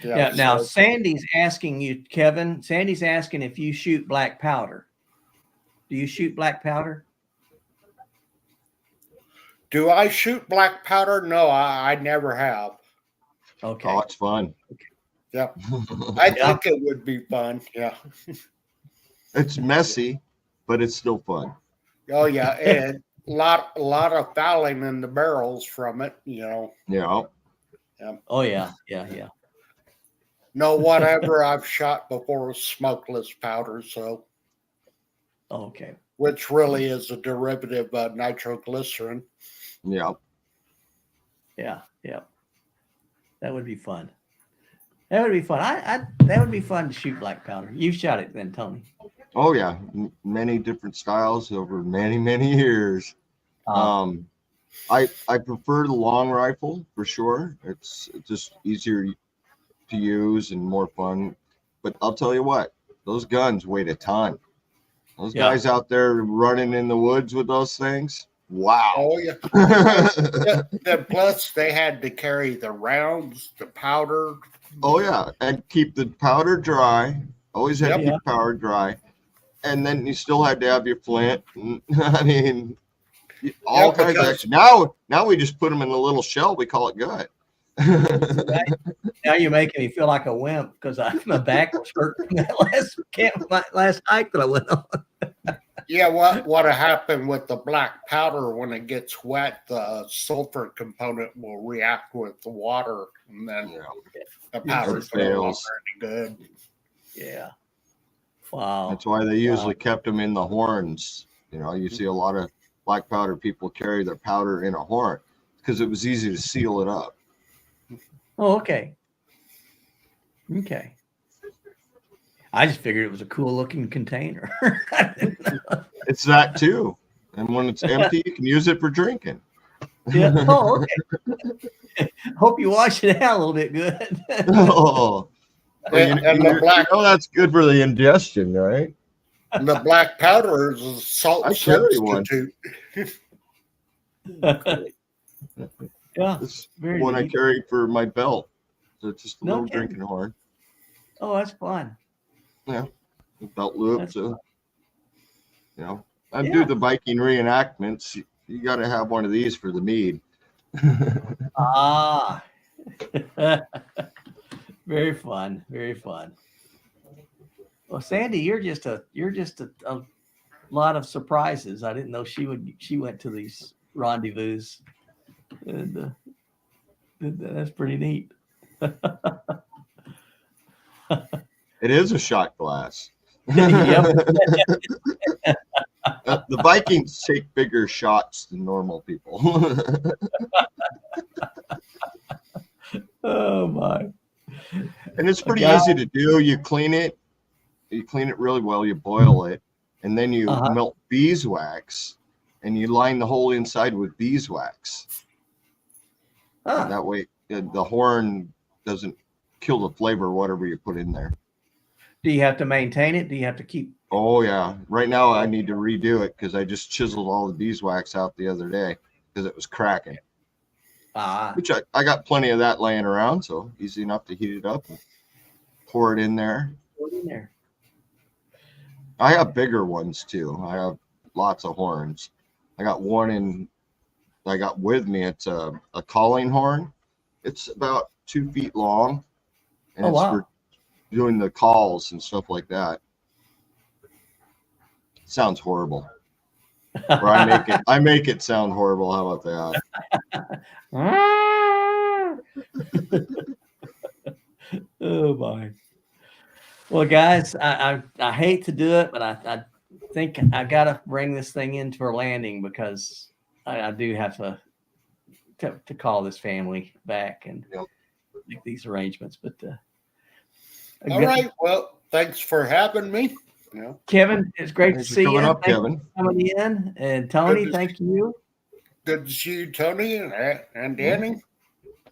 Yeah. Now,
so-
Sandy's asking you, Kevin. Sandy's asking if you shoot black powder. Do you shoot black powder?
do I shoot black powder? No, I never have.
Okay.
Oh, it's fun.
Yeah. I
Yeah.
think it would be fun. Yeah.
It's messy, but it's still fun.
Oh yeah, and a lot of fouling in the barrels from it, you know.
Yeah.
Oh yeah, yeah.
No, whatever I've shot before was smokeless powder, so
Okay.
which really is a derivative of nitroglycerin.
Yeah.
Yeah. That would be fun. That would be fun. That would be fun to shoot black powder. You shot it then, Tony.
Oh, yeah. Many different styles over many, many years. I prefer the long rifle for sure. It's just easier to use and more fun. But I'll tell you what, those guns weighed a ton. Those
Yeah.
guys out there running in the woods with those things. Wow.
Oh yeah. Then plus they had to carry the rounds, the powder.
Oh yeah, and keep the powder dry. Always had to
Yep.
keep powder dry, and then you still had to have your flint. I mean, all
Yeah,
kinds of
because-
action. Now we just put them in a little shell. We call it good.
Now you're making me feel like a wimp because my back was hurting that last hike that I went on.
Yeah, what happened with the black powder when it gets wet, the sulfur component will react with the water, and then
Yeah.
the powder's
It
no longer
fails.
any good.
Yeah. Wow.
That's why they usually kept them in the horns. You know, you see a lot of black powder people carry their powder in a horn because it was easy to seal it up.
Oh, okay. Okay. I just figured it was a cool looking container.
It's that too. And when it's empty, you can use it for drinking.
Yeah. Oh, okay. Hope you wash it out a little bit good.
Oh, well,
And the black
that's good for the ingestion, right?
and the black powder is a salt
I carry one.
substitute.
Yeah.
This
Very
one I
neat.
carry for my belt. So it's just a
No
little
kidding.
drinking horn.
Oh, that's fun.
Belt loop.
That's
So, you know, I
Yeah.
do the Viking reenactments. You got to have one of these for the mead.
Ah. Very fun. Very fun. Well, Sandy, you're just a lot of surprises. I didn't know she went to these rendezvous, and that's pretty neat.
It is a shot glass.
Yep.
The Vikings take bigger shots than normal people.
Oh my.
And it's pretty
Okay.
easy to do. You clean it really well, you boil it, and then you
Uh-huh.
melt beeswax and you line the whole inside with beeswax.
Ah,
That way the horn doesn't kill the flavor, whatever you put in there.
do you have to maintain it? Do you have to keep?
Oh yeah. Right now I need to redo it because I just chiseled all the beeswax out the other day because it was cracking.
Ah,
Which I got plenty of that laying around, so easy enough to heat it up and pour it in there.
put it in there.
I have bigger ones too. I have lots of horns. I got one I got with me. It's a calling horn. It's about 2 feet long. And
Oh,
it's
wow.
for doing the calls and stuff like that. Sounds horrible. Or I make it sound horrible. How about that?
Oh my. Well, guys, I hate to do it, but I think I gotta bring this thing in for landing because I do have to call this family back and
Yep.
make these arrangements. But
All right. Well, thanks for having me. Yeah.
Kevin, it's great
Thanks
to
for
see you.
coming up,
Thank you
Kevin.
for coming in, and Tony,
Good to
thank you.
Good to see you, Tony and Danny.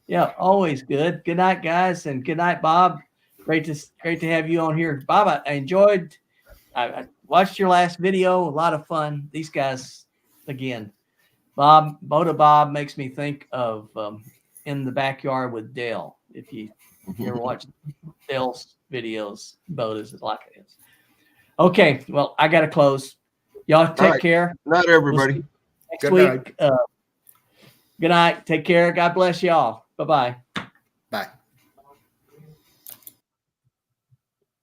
Yeah, always good. Good night, guys, and good night, Bob. Great to have you on here, Bob. I enjoyed. I watched your last video. A lot of fun. These guys, again, Boda Bob makes me think of In the Backyard with Dale. If you ever watch Dale's videos, Boda's is like it is. Okay, well, I gotta close. Y'all take
right.
care.
Not everybody.
Next
Good
week. Good night. Take care. God bless y'all. Bye-bye.
Bye.